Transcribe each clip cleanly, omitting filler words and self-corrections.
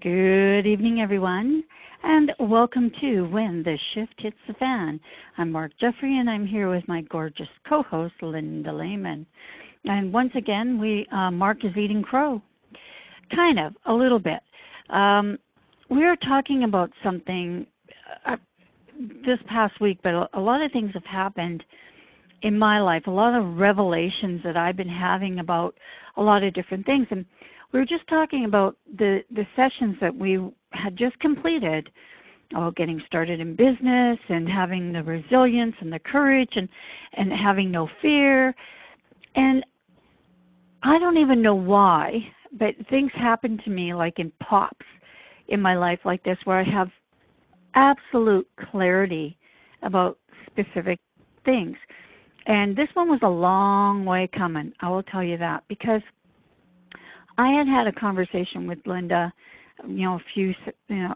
Good evening, everyone, and welcome to When the Shift Hits the Fan. I'm Mark Jeffrey, and I'm here with my gorgeous co-host, Linda Lehman. And once again, Mark is eating crow. Kind of, a little bit. We are talking about something this past week, but a lot of things have happened in my life, a lot of revelations that I've been having about a lot of different things. And we were just talking about the sessions that we had just completed, getting started in business and having the resilience and the courage and having no fear. And I don't even know why, but things happen to me like in pops in my life like this where I have absolute clarity about specific things. And this one was a long way coming, I will tell you that, because I had a conversation with Linda, a few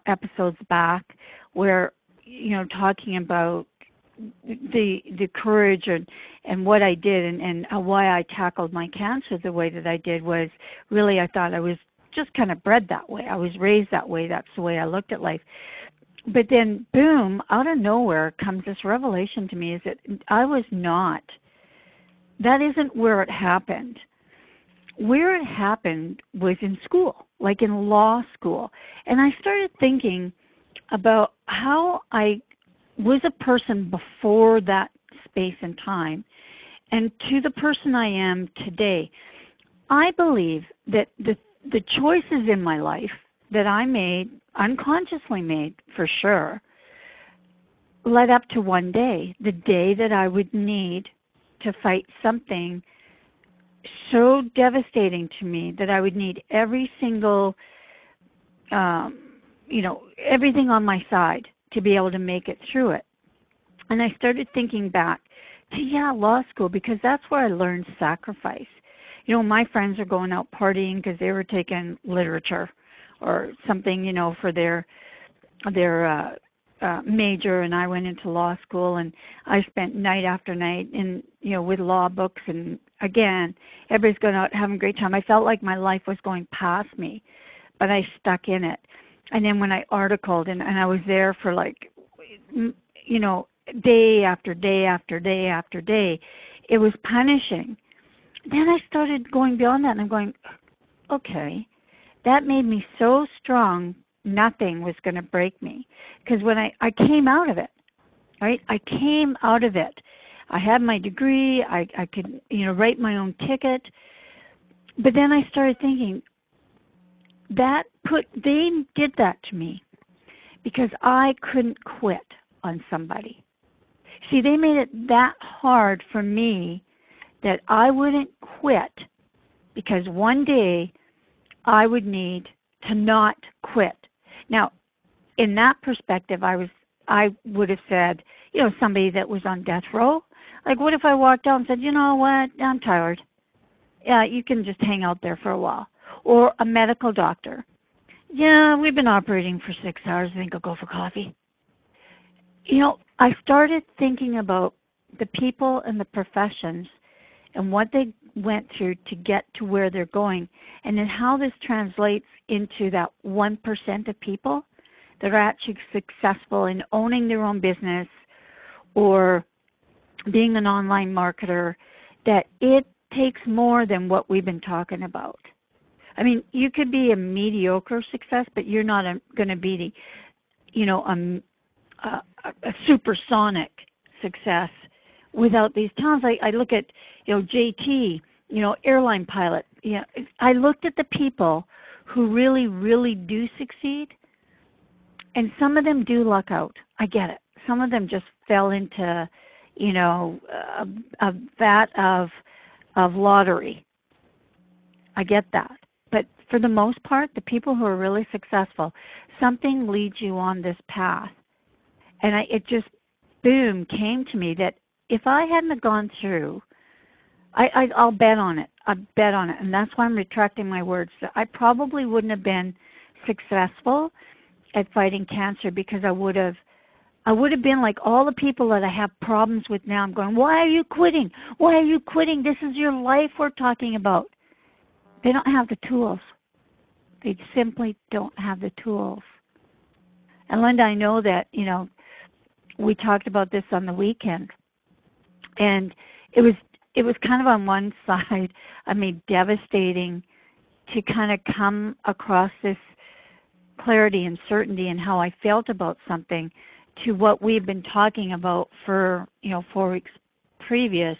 episodes back, where talking about the courage and what I did and why I tackled my cancer the way that I did was really I thought I was just kind of bred that way. I was raised that way. That's the way I looked at life. But then, boom, out of nowhere comes this revelation to me is that I was not. That isn't where it happened. Where it happened was in school, like in law school. And I started thinking about how I was a person before that space and time and to the person I am today. I believe that the choices in my life that I made, unconsciously made for sure, led up to one day, the day that I would need to fight something so devastating to me that I would need every single, everything on my side to be able to make it through it. And I started thinking back to, law school, because that's where I learned sacrifice. My friends are going out partying because they were taking literature or something, for their major, and I went into law school, and I spent night after night in, with law books, and again, everybody's going out having a great time. I felt like my life was going past me, but I stuck in it. And then when I articled, and I was there for day after day after day after day, it was punishing. Then I started going beyond that, and I'm going, okay, that made me so strong, nothing was going to break me. Because when I came out of it, right, I came out of it. I had my degree, I could, write my own ticket. But then I started thinking, they did that to me because I couldn't quit on somebody. See, they made it that hard for me that I wouldn't quit because one day I would need to not quit. Now, in that perspective, I would have said, somebody that was on death row, like what if I walked out and said, you know what, I'm tired. Yeah, you can just hang out there for a while. Or a medical doctor. Yeah, we've been operating for 6 hours. I think I'll go for coffee. I started thinking about the people and the professions and what they went through to get to where they're going, and then how this translates into that 1% of people that are actually successful in owning their own business or being an online marketer, that it takes more than what we've been talking about. I mean, you could be a mediocre success, but you're not going to be a supersonic success without these talents. I look at, JT, airline pilot. I looked at the people who really, really do succeed, and some of them do luck out. I get it. Some of them just fell into, a vat of lottery. I get that. But for the most part, the people who are really successful, something leads you on this path. And it just, boom, came to me that if I hadn't gone through, I'll bet on it. I bet on it. And that's why I'm retracting my words. I probably wouldn't have been successful at fighting cancer because I would have been like all the people that I have problems with now. I'm going, why are you quitting? Why are you quitting? This is your life we're talking about. They don't have the tools. They simply don't have the tools. And Linda, I know that, we talked about this on the weekend, and it was kind of on one side, devastating to kind of come across this clarity and certainty in how I felt about something to what we've been talking about for, 4 weeks previous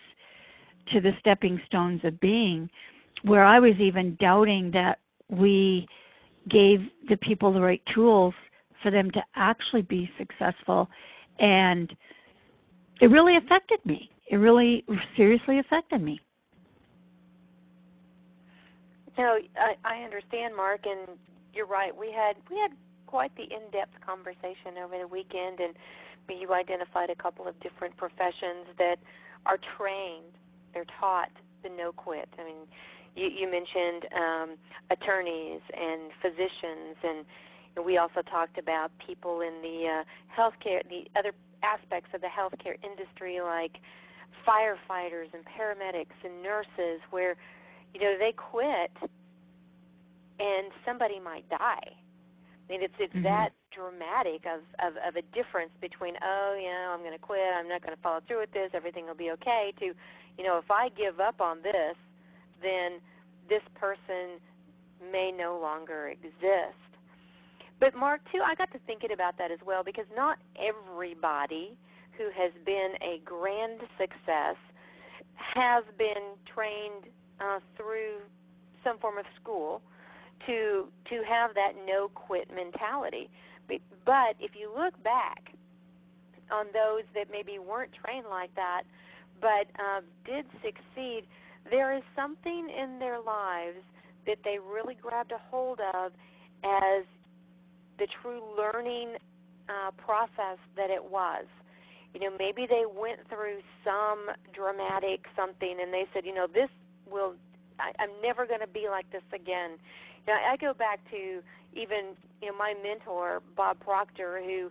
to the stepping stones of being, where I was even doubting that we gave the people the right tools for them to actually be successful. And it really affected me. It really seriously affected me. No, I understand, Mark, and you're right. We had quite the in-depth conversation over the weekend, and you identified a couple of different professions that are trained, they're taught the no-quit. You mentioned attorneys and physicians, and we also talked about people in the healthcare, the other aspects of the healthcare industry like firefighters and paramedics and nurses where, they quit and somebody might die. It's Mm-hmm. that dramatic of a difference between, I'm going to quit, I'm not going to follow through with this, everything will be okay, to, if I give up on this, then this person may no longer exist. But Mark, too, I got to thinking about that as well, because not everybody who has been a grand success has been trained through some form of school to have that no-quit mentality. But if you look back on those that maybe weren't trained like that but did succeed, there is something in their lives that they really grabbed a hold of as the true learning process that it was. Maybe they went through some dramatic something and they said, I'm never going to be like this again. I go back to even, my mentor, Bob Proctor, who,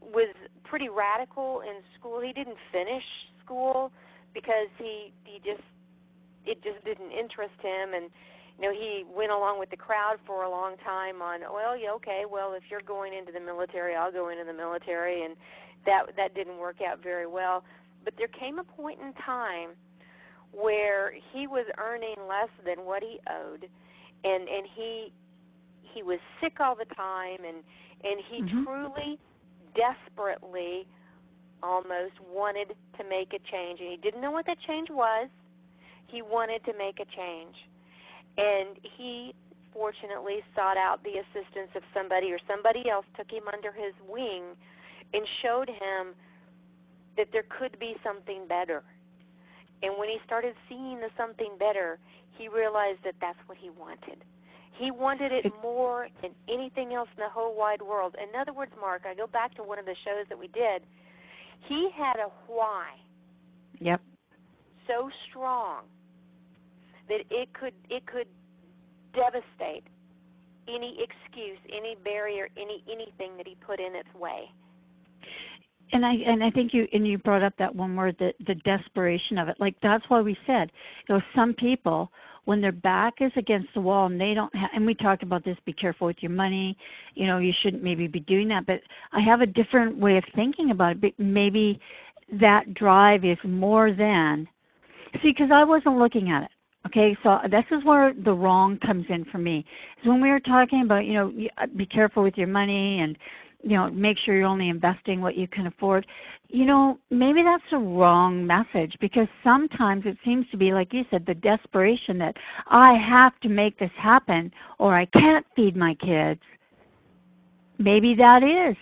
was pretty radical in school. He didn't finish school because it just didn't interest him, and he went along with the crowd for a long time on, if you're going into the military, I'll go into the military, and that didn't work out very well. But there came a point in time where he was earning less than what he owed, and he was sick all the time, and he Mm-hmm. truly, desperately, almost wanted to make a change, and he didn't know what that change was. He wanted to make a change. And he fortunately sought out the assistance of somebody, or somebody else took him under his wing and showed him that there could be something better. And when he started seeing the something better, he realized that that's what he wanted. He wanted it more than anything else in the whole wide world. In other words, Mark, I go back to one of the shows that we did. He had a why. Yep. So strong that it could devastate any excuse, any barrier, anything that he put in its way. And I think you brought up that one word, the desperation of it. Like, that's why we said, some people, when their back is against the wall and they don't have, and we talked about this, be careful with your money, you shouldn't maybe be doing that, but I have a different way of thinking about it. But maybe that drive is more than, because I wasn't looking at it. Okay, so this is where the wrong comes in for me. Is when we were talking about, be careful with your money and, make sure you're only investing what you can afford. Maybe that's a wrong message, because sometimes it seems to be, like you said, the desperation that I have to make this happen or I can't feed my kids. Maybe that is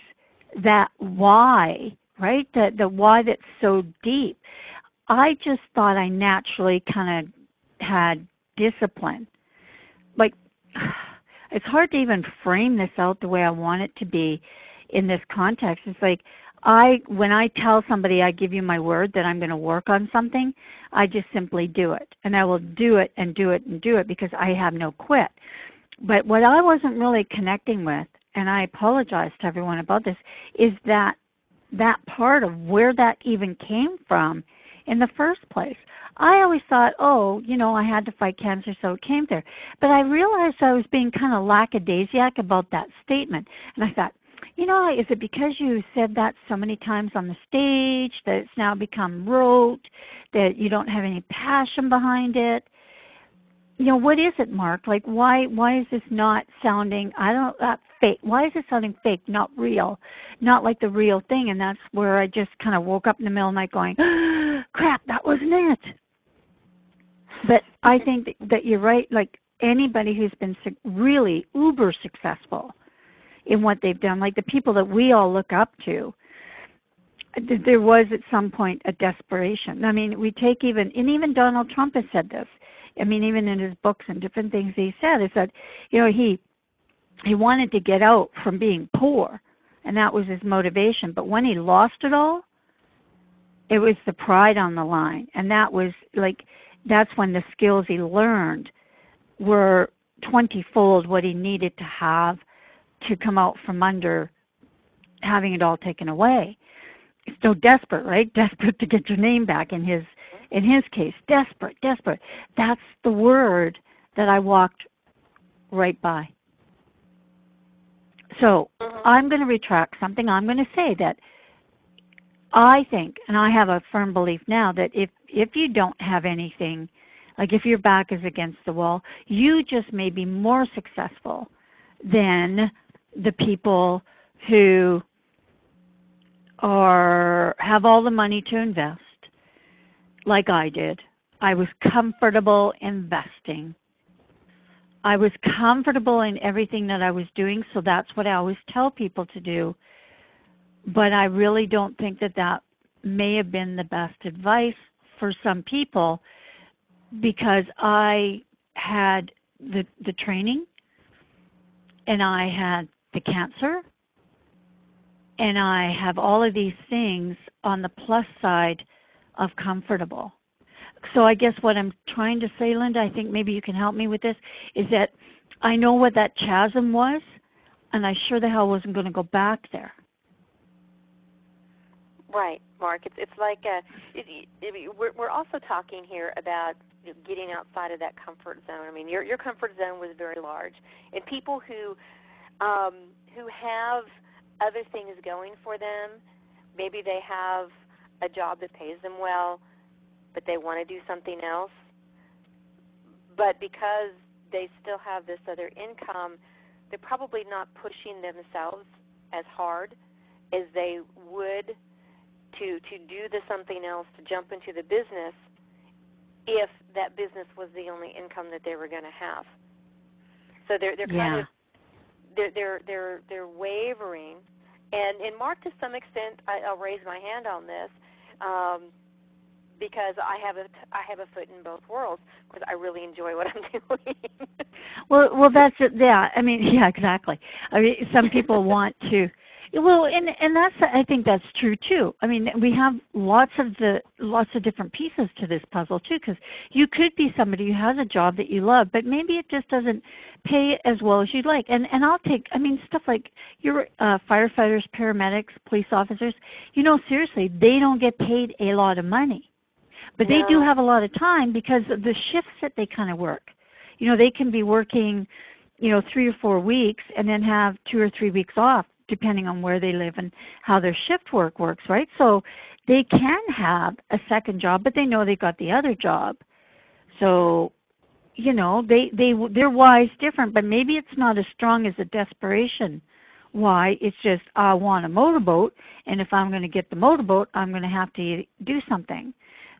that why, right? The why that's so deep. I just thought I naturally kind of had discipline. Like, it's hard to even frame this out the way I want it to be in this context. It's like, when I tell somebody I give you my word that I'm going to work on something, I just simply do it. And I will do it and do it and do it because I have no quit. But what I wasn't really connecting with, and I apologize to everyone about this, is that part of where that even came from in the first place. I always thought, oh, I had to fight cancer, so it came there. But I realized I was being kind of lackadaisiac about that statement. And I thought, is it because you said that so many times on the stage that it's now become rote, that you don't have any passion behind it? What is it, Mark? Like, why is this not sounding, fake? Why is it sounding fake, not real, not like the real thing? And that's where I just kind of woke up in the middle of the night going, crap, that wasn't it. But I think that you're right. Like, anybody who's been really uber successful in what they've done, like the people that we all look up to, there was at some point a desperation. I mean, we take even Donald Trump has said this. I mean, even in his books and different things he said, is that, he wanted to get out from being poor, and that was his motivation. But when he lost it all, it was the pride on the line. And that was that's when the skills he learned were 20-fold what he needed to have to come out from under having it all taken away. So desperate, right? Desperate to get your name back in his case. Desperate. That's the word that I walked right by. So I'm going to retract something. I'm going to say that I think, and I have a firm belief now, that if you don't have anything, like if your back is against the wall, you just may be more successful than the people who have all the money to invest, like I did. I was comfortable investing. I was comfortable in everything that I was doing, so that's what I always tell people to do. But I really don't think that may have been the best advice for some people, because I had the training, and I had the cancer, and I have all of these things on the plus side of comfortable. So I guess what I'm trying to say, Linda, I think maybe you can help me with this, is that I know what that chasm was, and I sure the hell wasn't going to go back there. Right, Mark. It's like we're also talking here about getting outside of that comfort zone. I mean, your comfort zone was very large, and people who have other things going for them, maybe they have a job that pays them well, but they want to do something else. But because they still have this other income, they're probably not pushing themselves as hard as they would to do the something else, to jump into the business, if that business was the only income that they were going to have. So they're kind of they're wavering, and Mark, to some extent, I'll raise my hand on this, because I have a foot in both worlds, because I really enjoy what I'm doing. Well, that's it. Yeah, I mean, yeah, exactly. I mean, some people want to. Well, and that's, I think that's true too. I mean, we have lots of different pieces to this puzzle too, because you could be somebody who has a job that you love, but maybe it just doesn't pay as well as you'd like. And stuff like your firefighters, paramedics, police officers, seriously, they don't get paid a lot of money, but they do have a lot of time because of the shifts that they kind of work. They can be working, 3 or 4 weeks and then have 2 or 3 weeks off, depending on where they live and how their shift work works, right? So they can have a second job, but they know they got the other job. So, their why is different, but maybe it's not as strong as a desperation why. It's just, I want a motorboat, and if I'm going to get the motorboat, I'm going to have to do something.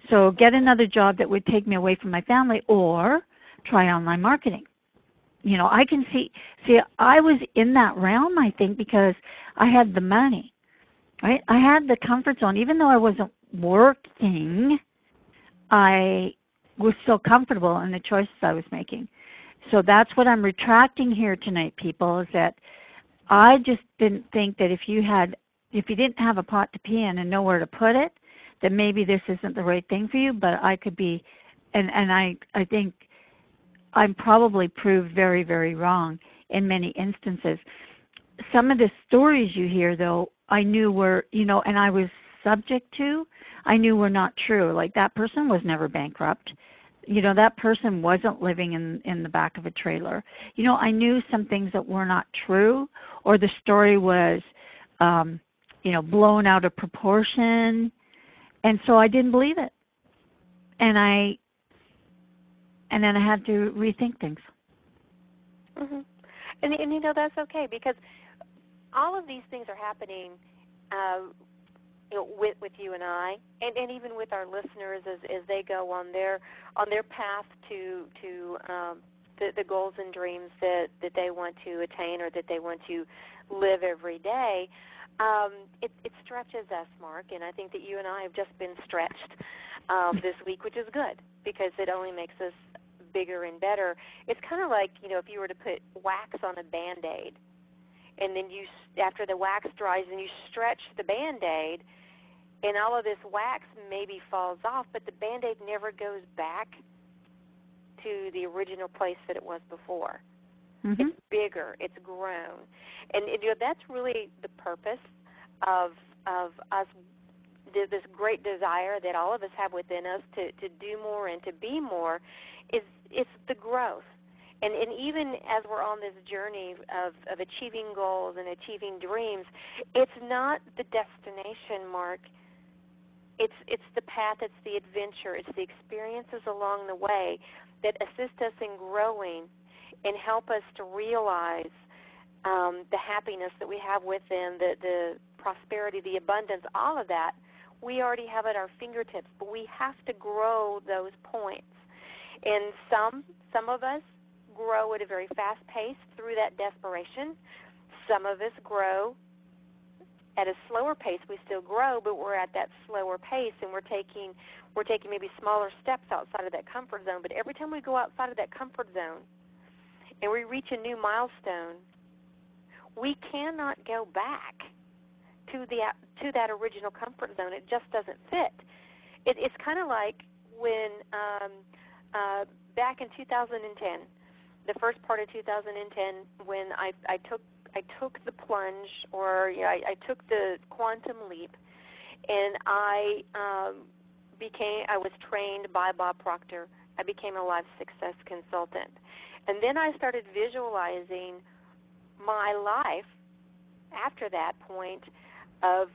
So get another job that would take me away from my family, or try online marketing. I can see I was in that realm, I think, because I had the money, right? I had the comfort zone. Even though I wasn't working, I was still comfortable in the choices I was making. So that's what I'm retracting here tonight, people, is that I just didn't think that if you didn't have a pot to pee in and nowhere to put it, that maybe this isn't the right thing for you. But I could be, and I think I'm probably proved very, very wrong in many instances. Some of the stories you hear, though, I knew were, and I was subject to, I knew were not true. Like that person was never bankrupt. That person wasn't living in the back of a trailer. I knew some things that were not true, or the story was, blown out of proportion, and so I didn't believe it. And then I had to rethink things. Mm-hmm. And that's okay, because all of these things are happening with you and I, and even with our listeners as they go on their path to the goals and dreams that they want to attain or that they want to live every day. It stretches us, Mark, and I think that you and I have just been stretched this week, which is good, because it only makes us bigger and better. It's kind of like, if you were to put wax on a Band-Aid, and then after the wax dries and you stretch the Band-Aid, and all of this wax maybe falls off, but the Band-Aid never goes back to the original place that it was before. Mm-hmm. It's bigger. It's grown. And that's really the purpose of us, this great desire that all of us have within us to do more and to be more, it's the growth. And even as we're on this journey of achieving goals and achieving dreams, it's not the destination, Mark. It's the path, it's the adventure, it's the experiences along the way that assist us in growing and help us to realize the happiness that we have within, the prosperity, the abundance, all of that. We already have at our fingertips, but we have to grow those points. And some of us grow at a very fast pace through that desperation. Some of us grow at a slower pace. We still grow, but we're at that slower pace, and we're taking maybe smaller steps outside of that comfort zone. But every time we go outside of that comfort zone and we reach a new milestone, we cannot go back to that original comfort zone. It just doesn't fit. It's kind of like when back in 2010, the first part of 2010, when I took the plunge, or I took the quantum leap, and I was trained by Bob Proctor. I became a life success consultant. And then I started visualizing my life after that point of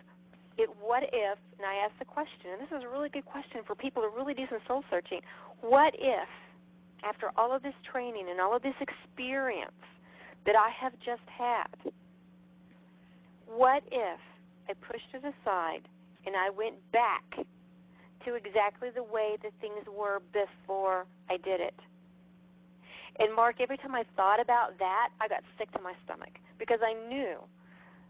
what if, and I asked the question, and this is a really good question for people who really do some soul searching, what if, after all of this training and all of this experience that I have just had, what if I pushed it aside and I went back to exactly the way that things were before I did it? And Mark, every time I thought about that, I got sick to my stomach, because I knew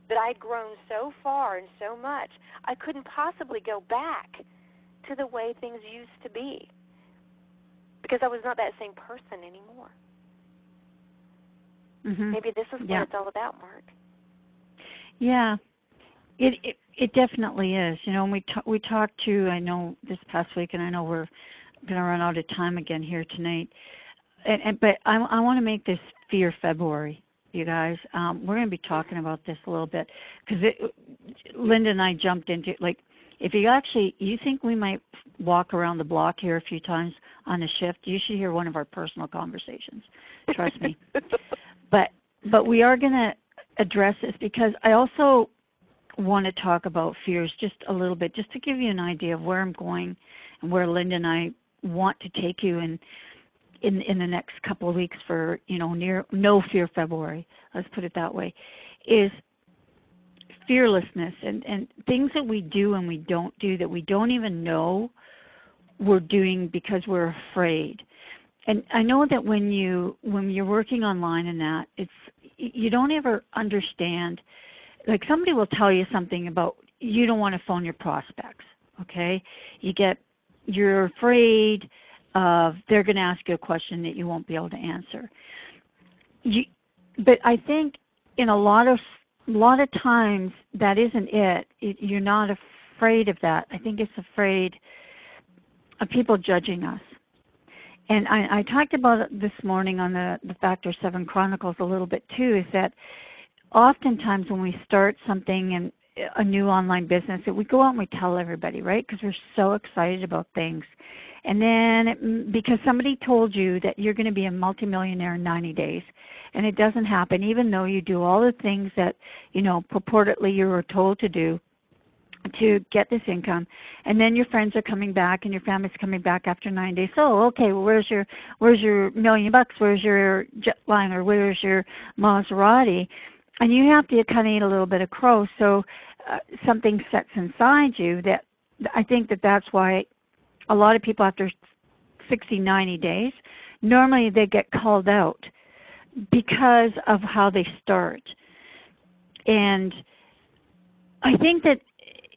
that I'd grown so far and so much, I couldn't possibly go back to the way things used to be, because I was not that same person anymore. Mm-hmm. Maybe this is what it's all about, Mark. Yeah, it definitely is. And we talked to, I know this past week, and I know we're going to run out of time again here tonight. But I want to make this Fear February, you guys. We're going to be talking about this a little bit, because Linda and I jumped into it. Like, if you think we might walk around the block here a few times on a shift, you should hear one of our personal conversations. Trust me. But we are going to address this, because I also want to talk about fears just a little bit, just to give you an idea of where I'm going and where Linda and I want to take you in the next couple of weeks for, No Fear February, let's put it that way, is fearlessness and things that we do and we don't do that we don't even know we're doing because we're afraid. And I know that when you're working online and that, you don't ever understand. Like, somebody will tell you something about you don't want to phone your prospects, okay? You're afraid of they're going to ask you a question that you won't be able to answer. But I think in a lot of times that isn't it. You're not afraid of that. I think it's afraid of people judging us. And I talked about it this morning on the Factor 7 Chronicles a little bit too, is that oftentimes when we start something a new online business, that we go out and we tell everybody, right? Because we're so excited about things. And then because somebody told you that you're going to be a multimillionaire in 90 days, and it doesn't happen, even though you do all the things that, purportedly you were told to do to get this income, and then your friends are coming back and your family's coming back after 9 days. So, okay, well, where's your $1 million? Where's your jetliner? Where's your Maserati? And you have to kind of eat a little bit of crow. So something sets inside you that I think that's why a lot of people after 60, 90 days, normally they get called out because of how they start. And I think that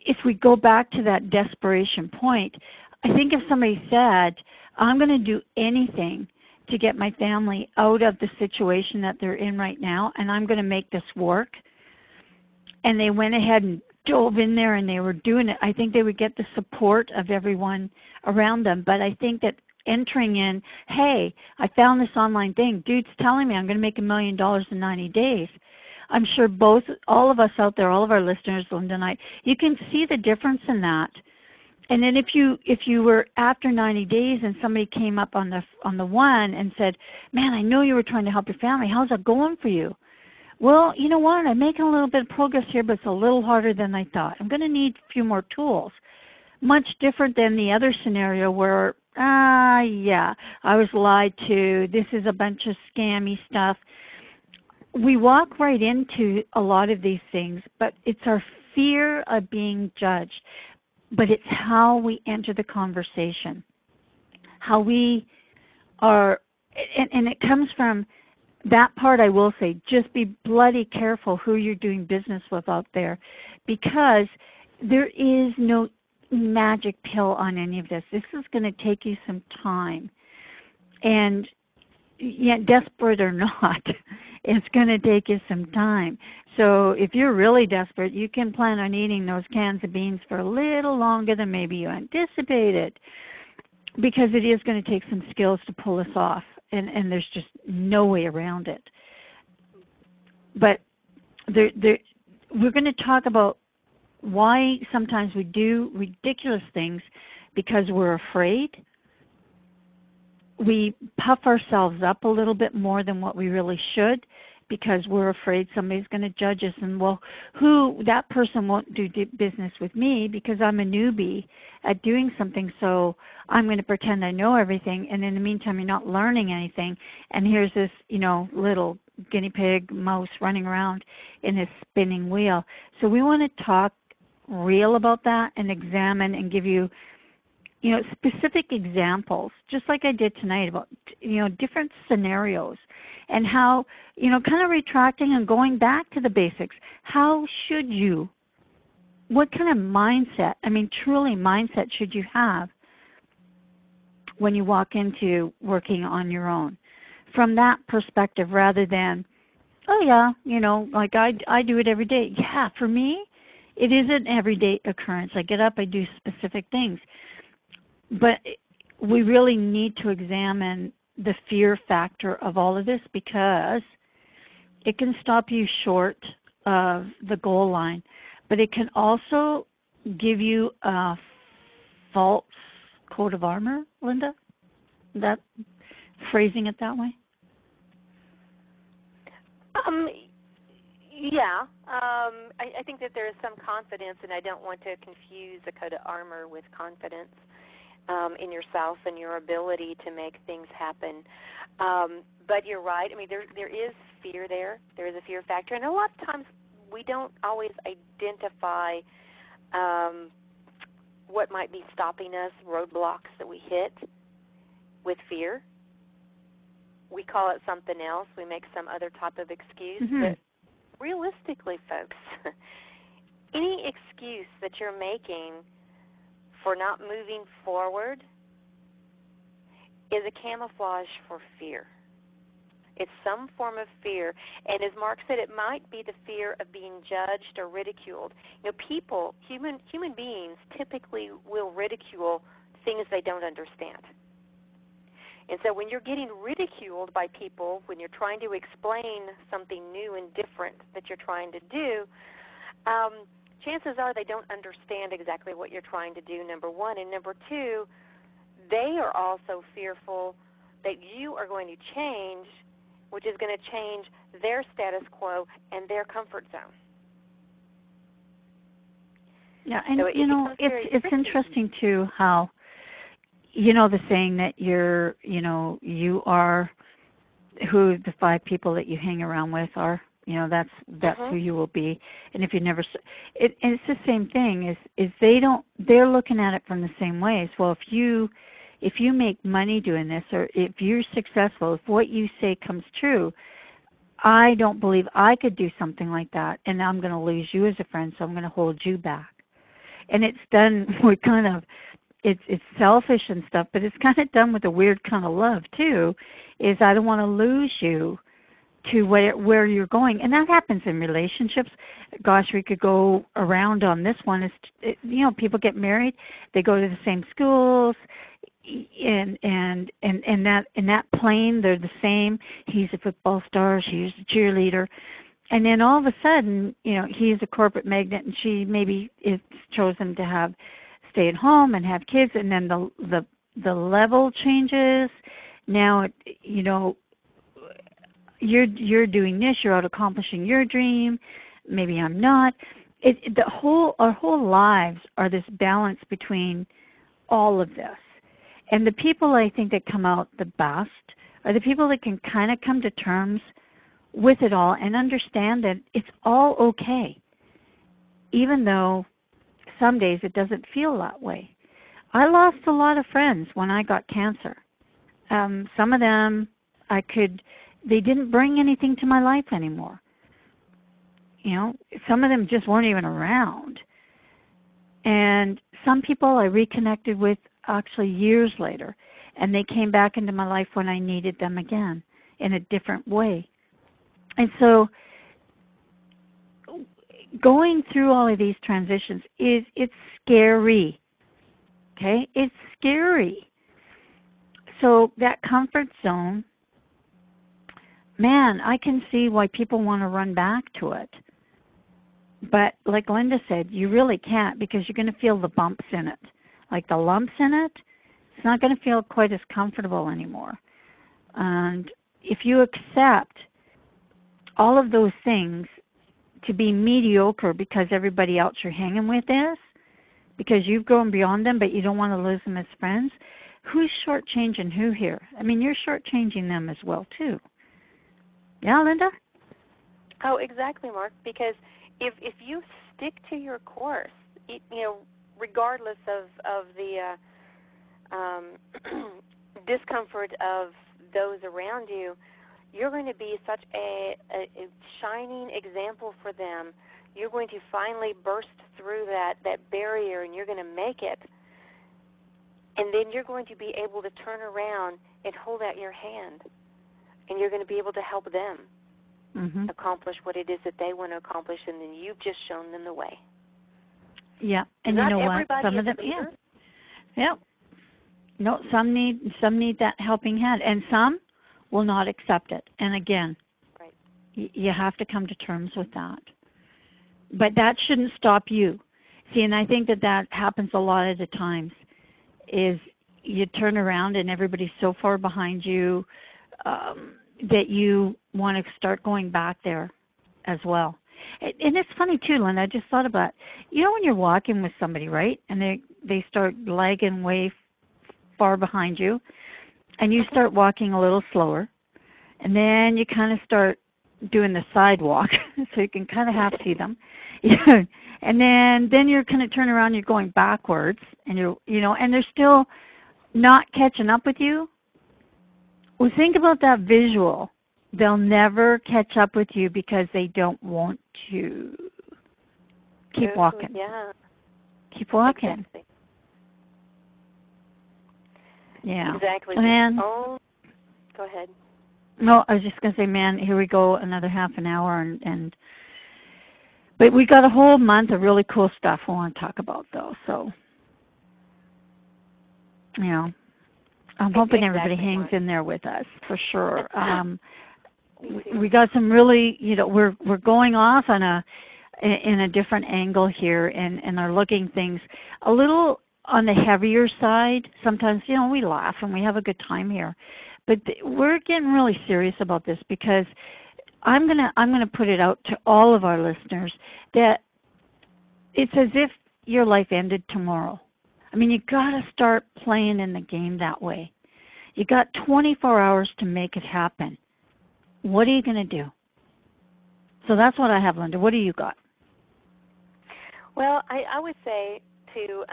if we go back to that desperation point, I think if somebody said, I'm going to do anything to get my family out of the situation that they're in right now, and I'm going to make this work, and they went ahead and dove in there and they were doing it, I think they would get the support of everyone around them. But I think that entering in, hey, I found this online thing. Dude's telling me I'm going to make $1 million in 90 days. I'm sure all of us out there, all of our listeners, Linda and I, you can see the difference in that. And then if you were after 90 days and somebody came up on the one and said, man, I know you were trying to help your family. How's that going for you? Well, you know what? I'm making a little bit of progress here, but it's a little harder than I thought. I'm going to need a few more tools. Much different than the other scenario where, yeah, I was lied to. This is a bunch of scammy stuff. We walk right into a lot of these things, but it's our fear of being judged. But it's how we enter the conversation, how we are, and it comes from that part. I will say, just be bloody careful who you're doing business with out there, because there is no magic pill on any of this. This is going to take you some time. And yeah, desperate or not, it's going to take you some time. So if you're really desperate, you can plan on eating those cans of beans for a little longer than maybe you anticipated, because it is going to take some skills to pull this off, and there's just no way around it. But we're going to talk about why sometimes we do ridiculous things because we're afraid. We puff ourselves up a little bit more than what we really should because we're afraid somebody's going to judge us, and well, that person won't do business with me because I'm a newbie at doing something, so I'm going to pretend I know everything, and in the meantime you're not learning anything, and here's this little guinea pig mouse running around in his spinning wheel. So we want to talk real about that and examine and give you specific examples, just like I did tonight, about, different scenarios and how, kind of retracting and going back to the basics. How should you, what kind of mindset, truly mindset should you have when you walk into working on your own? From that perspective, rather than, oh yeah, like I do it every day. Yeah, for me, it is an everyday occurrence. I get up, I do specific things. But we really need to examine the fear factor of all of this, because it can stop you short of the goal line, but it can also give you a false coat of armor, Linda? That phrasing it that way? Yeah. I think that there is some confidence, and I don't want to confuse a coat of armor with confidence in yourself and your ability to make things happen. But you're right. There is fear there. There is a fear factor. And a lot of times we don't always identify what might be stopping us, roadblocks that we hit with fear. We call it something else. We make some other type of excuse. Mm-hmm. But realistically, folks, any excuse that you're making for not moving forward is a camouflage for fear. It's some form of fear. And as Mark said, it might be the fear of being judged or ridiculed. People, human beings typically will ridicule things they don't understand. And so when you're getting ridiculed by people, when you're trying to explain something new and different that you're trying to do, chances are they don't understand exactly what you're trying to do, number one. And number two, they are also fearful that you are going to change, which is going to change their status quo and their comfort zone. Yeah, and so it's interesting too how, the saying that you are who the 5 people that you hang around with are. That's who you will be. And if you never, and it's the same thing. Is they're looking at it from the same way as well. If you make money doing this, or if you're successful, if what you say comes true, I don't believe I could do something like that, and I'm going to lose you as a friend, so I'm going to hold you back. And it's done with it's selfish and stuff, but it's kind of done with a weird kind of love too. Is I don't want to lose you to where you're going, and that happens in relationships. Gosh, we could go around on this one. People get married, they go to the same schools, and that plane they're the same. He's a football star, she's a cheerleader, and then all of a sudden, he's a corporate magnate, and she maybe is chosen to stay at home and have kids, and then the level changes. Now, you're doing this, you're out accomplishing your dream, maybe I'm not. Our whole lives are this balance between all of this. And the people I think that come out the best are the people that can kind of come to terms with it all and understand that it's all okay, even though some days it doesn't feel that way. I lost a lot of friends when I got cancer. Some of them they didn't bring anything to my life anymore. Some of them just weren't even around. And some people I reconnected with actually years later, and they came back into my life when I needed them again in a different way. And so going through all of these transitions it's scary. Okay? It's scary. So that comfort zone, man, I can see why people want to run back to it. But like Linda said, you really can't, because you're going to feel the bumps in it. Like the lumps in it, it's not going to feel quite as comfortable anymore. And if you accept all of those things to be mediocre because everybody else you're hanging with is, because you've grown beyond them but you don't want to lose them as friends, who's shortchanging who here? I mean, you're shortchanging them as well too. Yeah, Linda? Oh, exactly, Mark, because if you stick to your course, regardless of the discomfort of those around you, you're going to be such a shining example for them. You're going to finally burst through that barrier, and you're going to make it. And then you're going to be able to turn around and hold out your hand, and you're going to be able to help them accomplish what it is that they want to accomplish, and then you've just shown them the way. Yeah, and you know what? Some of them, yeah. No, some need that helping hand, and some will not accept it. And again, right. You have to come to terms with that. But that shouldn't stop you. See, and I think that happens a lot of the times. Is you turn around and everybody's so far behind you that you want to start going back there as well. And it's funny too, Lynn, I just thought about, when you're walking with somebody, right, and they start lagging way far behind you, and you start walking a little slower, and then you kind of start doing the sidewalk so you can kind of half see them. And then you're kind of turn around, you're going backwards, and and they're still not catching up with you. Well, think about that visual. They'll never catch up with you because they don't want to. Keep walking. Yeah. Keep walking. Exactly. Yeah. Exactly. Man. Go ahead. No, I was just going to say, man, here we go, another half an hour, but we got a whole month of really cool stuff we want to talk about, though. So, I'm hoping everybody hangs in there with us for sure. We got some really, we're going off on in a different angle here and are looking things a little on the heavier side. Sometimes, we laugh and we have a good time here. But we're getting really serious about this because I'm gonna put it out to all of our listeners that it's as if your life ended tomorrow. I mean, you got to start playing in the game that way. You got 24 hours to make it happen. What are you going to do? So that's what I have, Linda. What do you got? Well, I would say to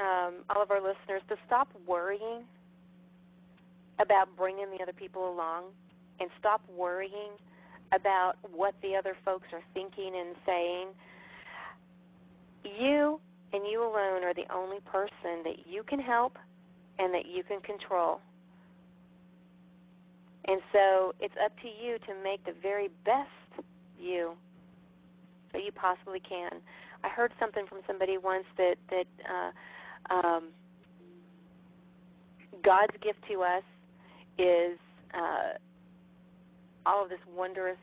all of our listeners to stop worrying about bringing the other people along and stop worrying about what the other folks are thinking and saying. You and you alone are the only person that you can help and that you can control. And so it's up to you to make the very best you that you possibly can. I heard something from somebody once that God's gift to us is all of this wonders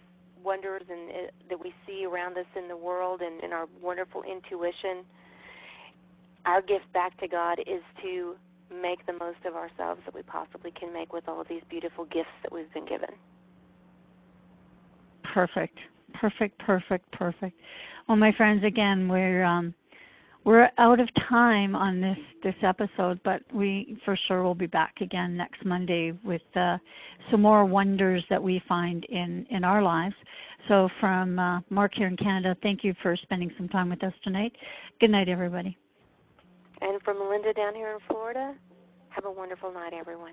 and that we see around us in the world and in our wonderful intuition. Our gift back to God is to make the most of ourselves that we possibly can make with all of these beautiful gifts that we've been given. Perfect. Well, my friends, again, we're out of time on this episode, but we for sure will be back again next Monday with some more wonders that we find in our lives. So from Mark here in Canada, thank you for spending some time with us tonight. Good night, everybody. And from Linda down here in Florida, have a wonderful night, everyone.